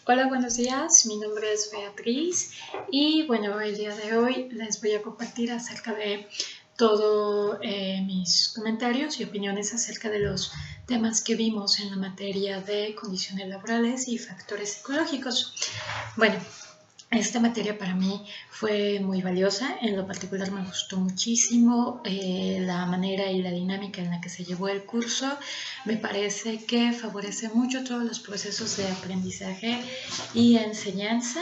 Hola, buenos días. Mi nombre es Beatriz y bueno, el día de hoy les voy a compartir acerca de todos mis comentarios y opiniones acerca de los temas que vimos en la materia de condiciones laborales y factores psicológicos. Bueno, esta materia para mí fue muy valiosa, en lo particular me gustó muchísimo la manera y la dinámica en la que se llevó el curso. Me parece que favorece mucho todos los procesos de aprendizaje y enseñanza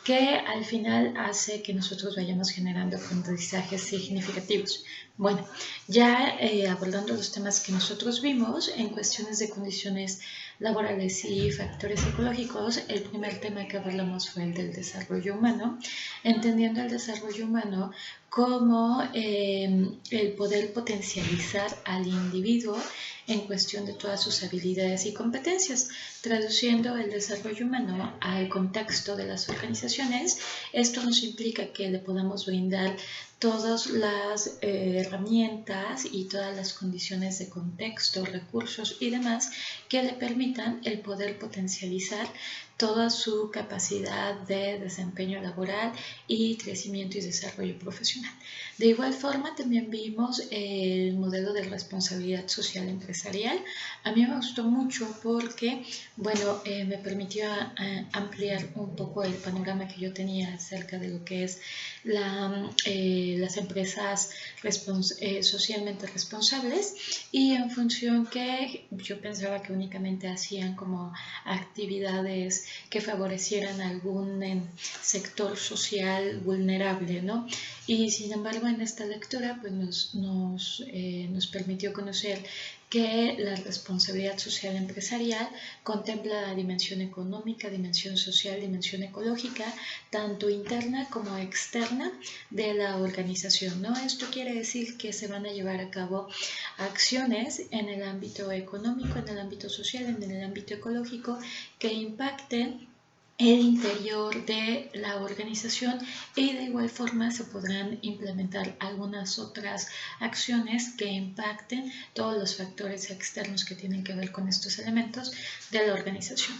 que al final hace que nosotros vayamos generando aprendizajes significativos. Bueno, ya abordando los temas que nosotros vimos en cuestiones de condiciones laborales y factores psicológicos, el primer tema que hablamos fue el del desarrollo humano, entendiendo el desarrollo humano como el poder potencializar al individuo en cuestión de todas sus habilidades y competencias. Traduciendo el desarrollo humano al contexto de las organizaciones, esto nos implica que le podamos brindar todas las herramientas y todas las condiciones de contexto, recursos y demás que le permitan el poder potencializar toda su capacidad de desempeño laboral y crecimiento y desarrollo profesional. De igual forma, también vimos el modelo de responsabilidad social empresarial. A mí me gustó mucho porque, bueno, me permitió ampliar un poco el panorama que yo tenía acerca de lo que es las empresas socialmente responsables, y en función que yo pensaba que únicamente hacían como actividades que favorecieran algún sector social vulnerable, ¿no? Y sin embargo, en esta lectura pues nos permitió conocer que la responsabilidad social empresarial contempla la dimensión económica, dimensión social, dimensión ecológica, tanto interna como externa de la organización, ¿no? Esto quiere decir que se van a llevar a cabo acciones en el ámbito económico, en el ámbito social, en el ámbito ecológico que impacten el interior de la organización, y de igual forma se podrán implementar algunas otras acciones que impacten todos los factores externos que tienen que ver con estos elementos de la organización.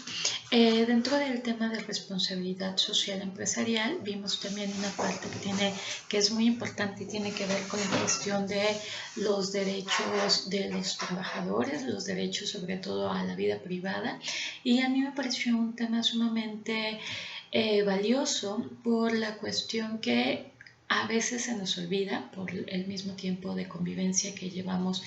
Dentro del tema de responsabilidad social empresarial vimos también una parte que es muy importante y tiene que ver con la cuestión de los derechos de los trabajadores, los derechos sobre todo a la vida privada, y a mí me pareció un tema sumamente valioso por la cuestión que a veces se nos olvida por el mismo tiempo de convivencia que llevamos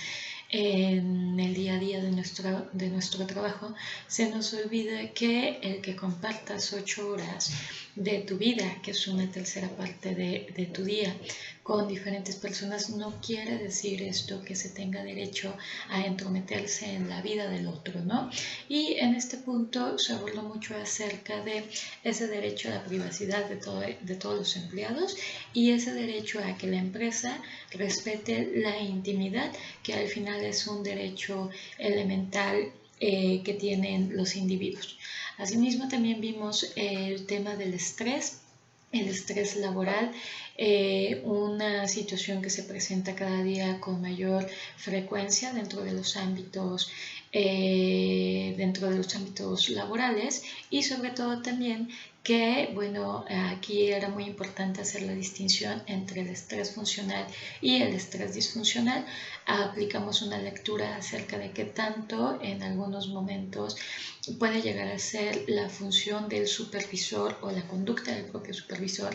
en el día a día de nuestro trabajo. Se nos olvida que el que compartas 8 horas de tu vida, que es una tercera parte de tu día, con diferentes personas, no quiere decir esto que se tenga derecho a entrometerse en la vida del otro, ¿no? Y en este punto se habló mucho acerca de ese derecho a la privacidad de todos los empleados, y ese derecho a que la empresa respete la intimidad, que al final es un derecho elemental que tienen los individuos. Asimismo, también vimos el tema del estrés, el estrés laboral, una situación que se presenta cada día con mayor frecuencia dentro de los ámbitos laborales, y sobre todo también que, bueno, aquí era muy importante hacer la distinción entre el estrés funcional y el estrés disfuncional. Aplicamos una lectura acerca de qué tanto en algunos momentos puede llegar a ser la función del supervisor o la conducta del propio supervisor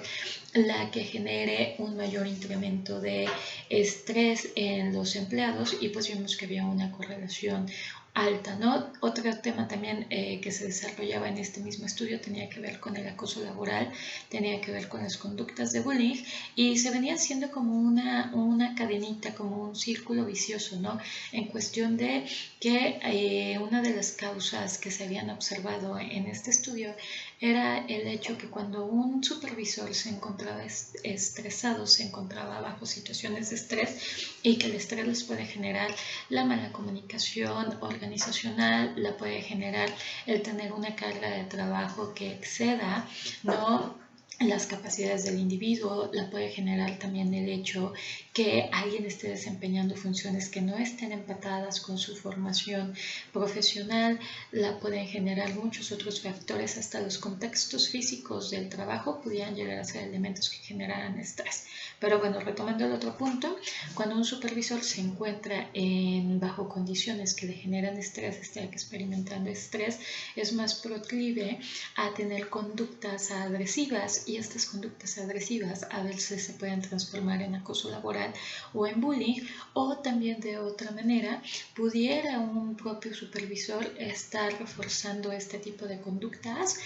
la que genere un mayor incremento de estrés en los empleados, y pues vimos que había una correlación alta, ¿no? Otro tema también que se desarrollaba en este mismo estudio tenía que ver con el acoso laboral, tenía que ver con las conductas de bullying, y se venía haciendo como una cadenita, como un círculo vicioso, ¿no? En cuestión de que una de las causas que se habían observado en este estudio era el hecho que cuando un supervisor se encontraba estresado, se encontraba bajo situaciones de estrés, y que el estrés les puede generar la mala comunicación organizacional, la puede generar el tener una carga de trabajo que exceda, ¿no?, las capacidades del individuo, la puede generar también el hecho que alguien esté desempeñando funciones que no estén empatadas con su formación profesional, la pueden generar muchos otros factores, hasta los contextos físicos del trabajo pudieran llegar a ser elementos que generaran estrés. Pero bueno, retomando el otro punto, cuando un supervisor se encuentra bajo condiciones que le generan estrés, está experimentando estrés, es más proclive a tener conductas agresivas, y estas conductas agresivas a veces se pueden transformar en acoso laboral o en bullying, o también de otra manera pudiera un propio supervisor estar reforzando este tipo de conductas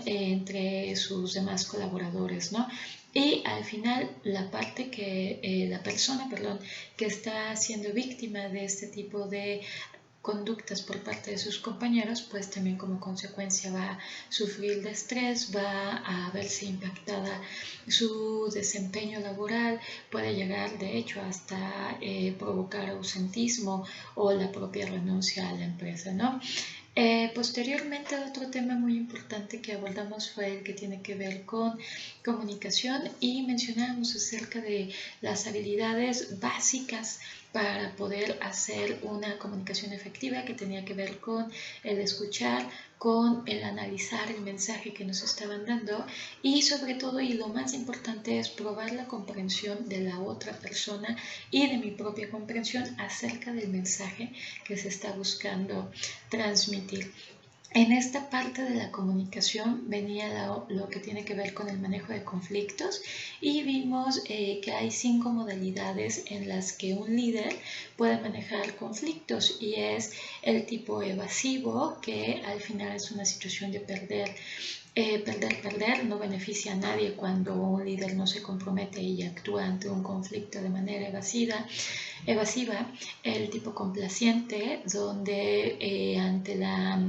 entre sus demás colaboradores, ¿no? Y al final la persona que está siendo víctima de este tipo de conductas por parte de sus compañeros, pues también como consecuencia va a sufrir de estrés, va a verse impactada su desempeño laboral, puede llegar de hecho hasta provocar ausentismo o la propia renuncia a la empresa, ¿no? Posteriormente, otro tema muy importante que abordamos fue el que tiene que ver con comunicación, y mencionábamos acerca de las habilidades básicas para poder hacer una comunicación efectiva, que tenía que ver con el escuchar, con el analizar el mensaje que nos estaban dando, y sobre todo, y lo más importante, es probar la comprensión de la otra persona y de mi propia comprensión acerca del mensaje que se está buscando transmitir. En esta parte de la comunicación venía lo que tiene que ver con el manejo de conflictos, y vimos que hay 5 modalidades en las que un líder puede manejar conflictos, y es el tipo evasivo, que al final es una situación de perder, no beneficia a nadie cuando un líder no se compromete y actúa ante un conflicto de manera evasiva, el tipo complaciente, donde ante la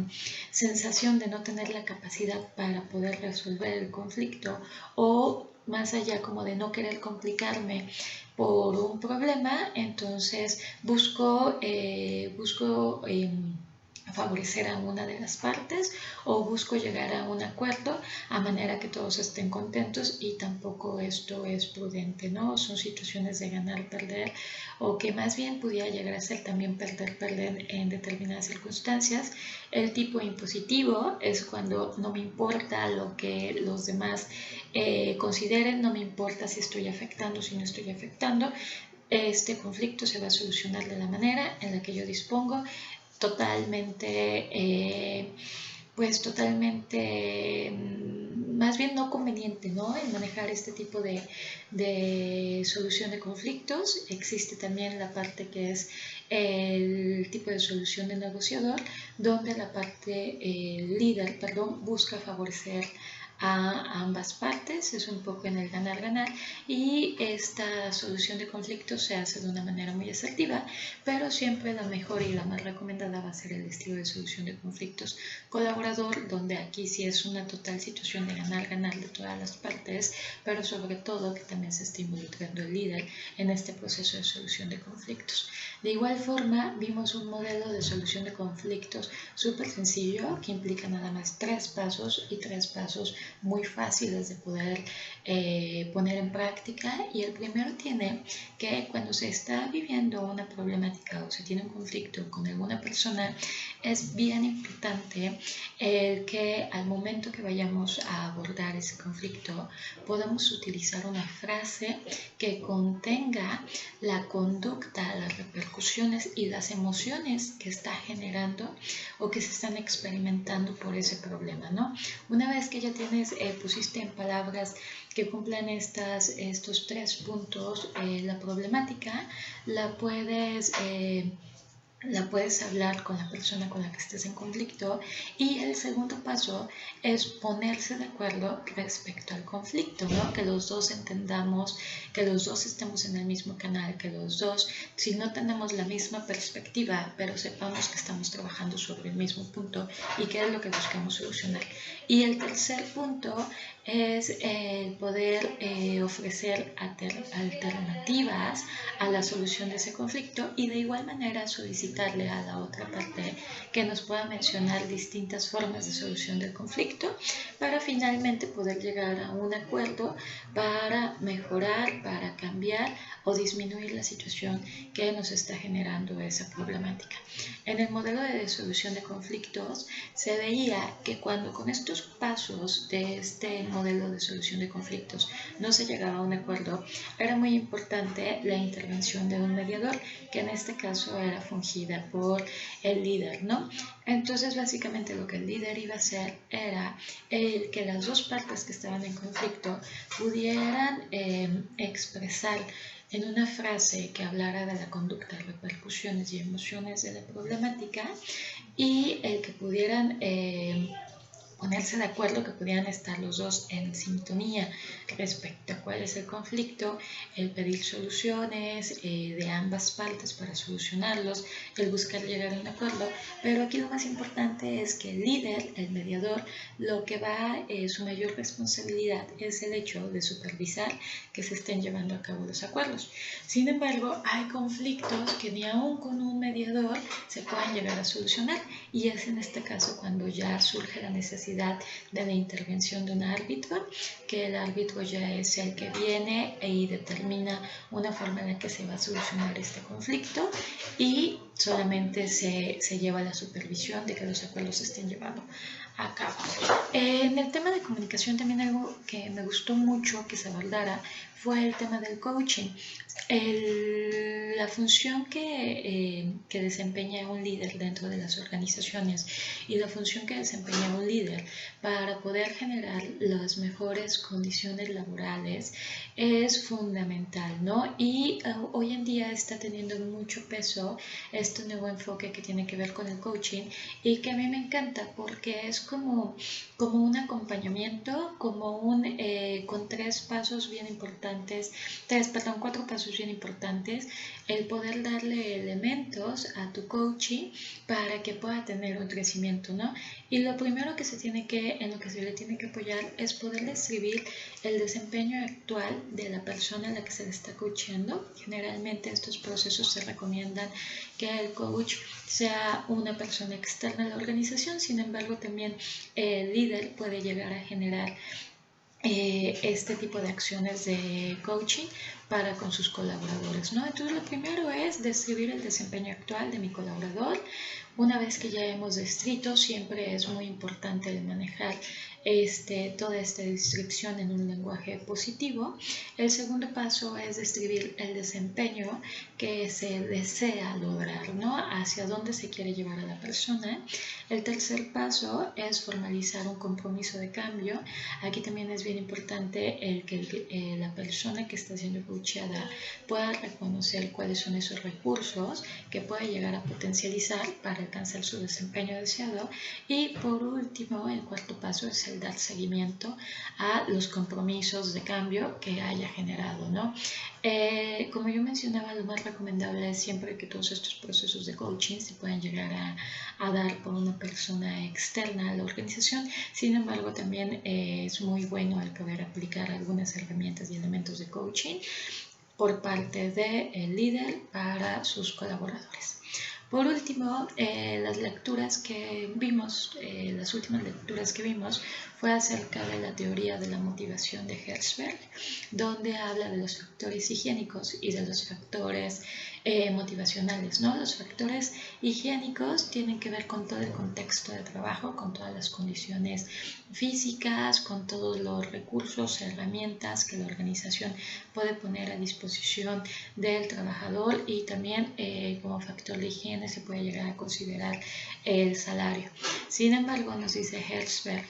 sensación de no tener la capacidad para poder resolver el conflicto, o más allá como de no querer complicarme por un problema, entonces busco favorecer a una de las partes, o busco llegar a un acuerdo a manera que todos estén contentos, y tampoco esto es prudente, ¿no? Son situaciones de ganar-perder, o que más bien pudiera llegar a ser también perder-perder en determinadas circunstancias. El tipo impositivo es cuando no me importa lo que los demás consideren, no me importa si estoy afectando, si no estoy afectando. Este conflicto se va a solucionar de la manera en la que yo dispongo, totalmente, más bien no conveniente, ¿no? El manejar este tipo de solución de conflictos. Existe también la parte que es el tipo de solución de negociador, donde la parte líder, busca favorecer a ambas partes, es un poco en el ganar-ganar, y esta solución de conflictos se hace de una manera muy asertiva, pero siempre la mejor y la más recomendada va a ser el estilo de solución de conflictos colaborador, donde aquí sí es una total situación de ganar-ganar de todas las partes, pero sobre todo que también se esté involucrando el líder en este proceso de solución de conflictos. De igual forma, vimos un modelo de solución de conflictos súper sencillo, que implica nada más 3 pasos, y 3 pasos muy fáciles de poder poner en práctica. Y el primero tiene que, cuando se está viviendo una problemática o se tiene un conflicto con alguna persona, es bien importante que al momento que vayamos a abordar ese conflicto podamos utilizar una frase que contenga la conducta, las repercusiones y las emociones que está generando o que se están experimentando por ese problema, ¿no? Una vez que ya pusiste en palabras que cumplan estos 3 puntos, la problemática la puedes hablar con la persona con la que estés en conflicto, y el segundo paso es ponerse de acuerdo respecto al conflicto, ¿no? Que los dos entendamos, que los dos estemos en el mismo canal, que los dos, si no tenemos la misma perspectiva, pero sepamos que estamos trabajando sobre el mismo punto y qué es lo que buscamos solucionar. Y el tercer punto es poder ofrecer alternativas a la solución de ese conflicto, y de igual manera solicitar solicitarle a la otra parte que nos pueda mencionar distintas formas de solución del conflicto para finalmente poder llegar a un acuerdo para mejorar, para cambiar o disminuir la situación que nos está generando esa problemática. En el modelo de solución de conflictos se veía que cuando con estos pasos de este modelo de solución de conflictos no se llegaba a un acuerdo, era muy importante la intervención de un mediador, que en este caso era fungida por el líder, ¿no? Entonces, básicamente lo que el líder iba a hacer era el que las dos partes que estaban en conflicto pudieran expresar en una frase que hablara de la conducta, repercusiones y emociones de la problemática, y el que pudieran ponerse de acuerdo, que pudieran estar los dos en sintonía respecto a cuál es el conflicto, el pedir soluciones de ambas partes para solucionarlos, el buscar llegar a un acuerdo. Pero aquí lo más importante es que el líder, el mediador, lo que va, su mayor responsabilidad es el hecho de supervisar que se estén llevando a cabo los acuerdos. Sin embargo, hay conflictos que ni aún con un mediador se pueden llegar a solucionar, y es en este caso cuando ya surge la necesidad de la intervención de un árbitro, que el árbitro ya es el que viene y determina una forma en la que se va a solucionar este conflicto, y solamente se lleva la supervisión de que los acuerdos se estén llevando a cabo. En el tema de comunicación también algo que me gustó mucho que se abordara fue el tema del coaching. La función que desempeña un líder dentro de las organizaciones y la función que desempeña un líder para poder generar las mejores condiciones laborales es fundamental, ¿no? Y hoy en día está teniendo mucho peso este nuevo enfoque que tiene que ver con el coaching, y que a mí me encanta porque es como un acompañamiento, como con cuatro pasos bien importantes, el poder darle elementos a tu coaching para que pueda tener un crecimiento, ¿no? Y lo primero en lo que se le tiene que apoyar es poder describir el desempeño actual de la persona a la que se le está coachando. Generalmente estos procesos se recomiendan que el coach sea una persona externa a la organización. Sin embargo, también el líder puede llegar a generar este tipo de acciones de coaching para con sus colaboradores, ¿no? Entonces, lo primero es describir el desempeño actual de mi colaborador. Una vez que ya hemos descrito, siempre es muy importante el manejar toda esta descripción en un lenguaje positivo. El segundo paso es describir el desempeño que se desea lograr, ¿no? Hacia dónde se quiere llevar a la persona. El tercer paso es formalizar un compromiso de cambio. Aquí también es bien importante el que la persona que está siendo coachada pueda reconocer cuáles son esos recursos que puede llegar a potencializar para alcanzar su desempeño deseado. Y por último, el cuarto paso es el dar seguimiento a los compromisos de cambio que haya generado, ¿no? Como yo mencionaba, lo más recomendable es siempre que todos estos procesos de coaching se puedan llegar a dar por una persona externa a la organización. Sin embargo, también es muy bueno el poder aplicar algunas herramientas y elementos de coaching por parte del líder para sus colaboradores. Por último, las lecturas que vimos, las últimas lecturas que vimos fue acerca de la teoría de la motivación de Herzberg, donde habla de los factores higiénicos y de los factores motivacionales, ¿no? Los factores higiénicos tienen que ver con todo el contexto de trabajo, con todas las condiciones físicas, con todos los recursos, herramientas que la organización puede poner a disposición del trabajador, y también como factor de higiene se puede llegar a considerar el salario. Sin embargo, nos dice Herzberg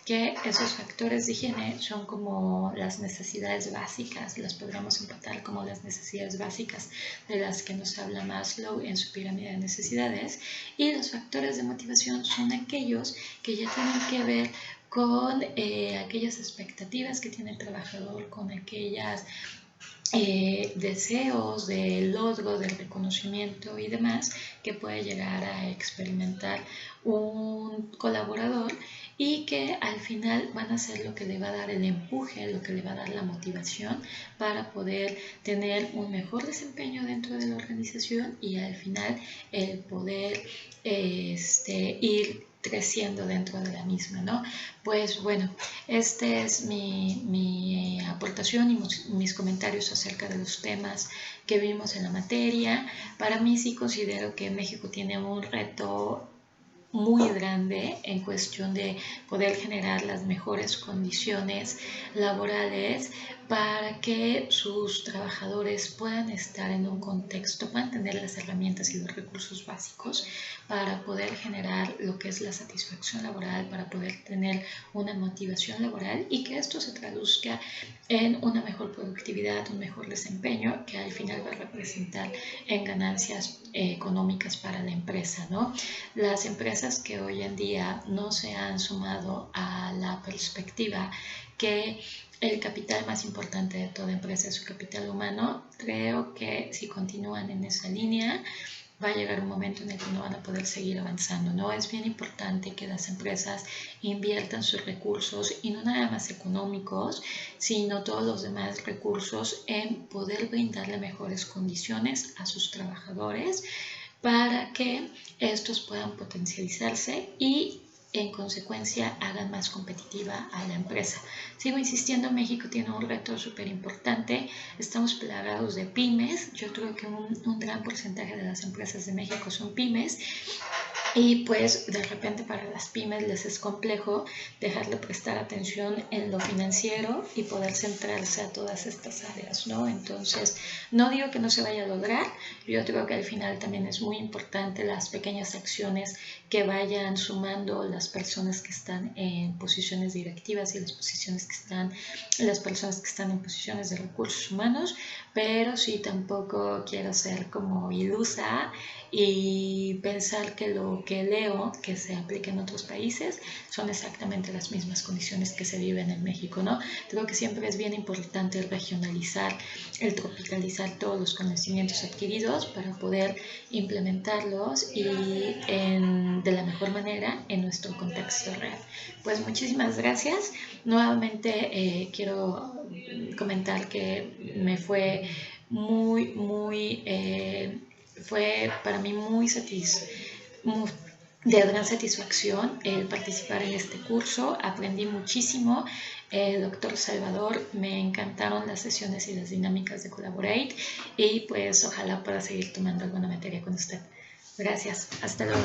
que esos factores de higiene son como las necesidades básicas, las podríamos empatar como las necesidades básicas de las que nos habla Maslow en su pirámide de necesidades, y los factores de motivación son aquellos que ya tienen que ver con aquellas expectativas que tiene el trabajador, con aquellas deseos de logro, de reconocimiento y demás que puede llegar a experimentar un colaborador, y que al final van a ser lo que le va a dar el empuje, lo que le va a dar la motivación para poder tener un mejor desempeño dentro de la organización y al final el poder ir creciendo dentro de la misma, ¿no? Pues bueno, este es mi aportación y mis comentarios acerca de los temas que vimos en la materia. Para mí sí considero que México tiene un reto muy grande en cuestión de poder generar las mejores condiciones laborales para que sus trabajadores puedan estar en un contexto, puedan tener las herramientas y los recursos básicos para poder generar lo que es la satisfacción laboral, para poder tener una motivación laboral y que esto se traduzca en una mejor productividad, un mejor desempeño que al final va a representar en ganancias económicas para la empresa, ¿no? Las empresas que hoy en día no se han sumado a la perspectiva que el capital más importante de toda empresa es su capital humano, creo que si continúan en esa línea va a llegar un momento en el que no van a poder seguir avanzando, ¿no? Es bien importante que las empresas inviertan sus recursos, y no nada más económicos, sino todos los demás recursos, en poder brindarle mejores condiciones a sus trabajadores para que estos puedan potencializarse y en consecuencia hagan más competitiva a la empresa. Sigo insistiendo, México tiene un reto súper importante, estamos plagados de pymes, yo creo que un gran porcentaje de las empresas de México son pymes, y pues de repente para las pymes les es complejo dejar de prestar atención en lo financiero y poder centrarse a todas estas áreas, ¿no? Entonces, no digo que no se vaya a lograr, yo creo que al final también es muy importante las pequeñas acciones que vayan sumando las personas que están en posiciones directivas y las personas que están en posiciones de recursos humanos, pero sí tampoco quiero ser como ilusa y pensar que lo que leo que se aplica en otros países son exactamente las mismas condiciones que se viven en México, ¿no? Creo que siempre es bien importante el regionalizar, el tropicalizar todos los conocimientos adquiridos para poder implementarlos y de la mejor manera en nuestro contexto real. Pues muchísimas gracias. Nuevamente quiero comentar que me fue fue para mí de gran satisfacción el participar en este curso. Aprendí muchísimo, doctor Salvador, me encantaron las sesiones y las dinámicas de Collaborate, y pues ojalá pueda seguir tomando alguna materia con usted. Gracias, hasta luego.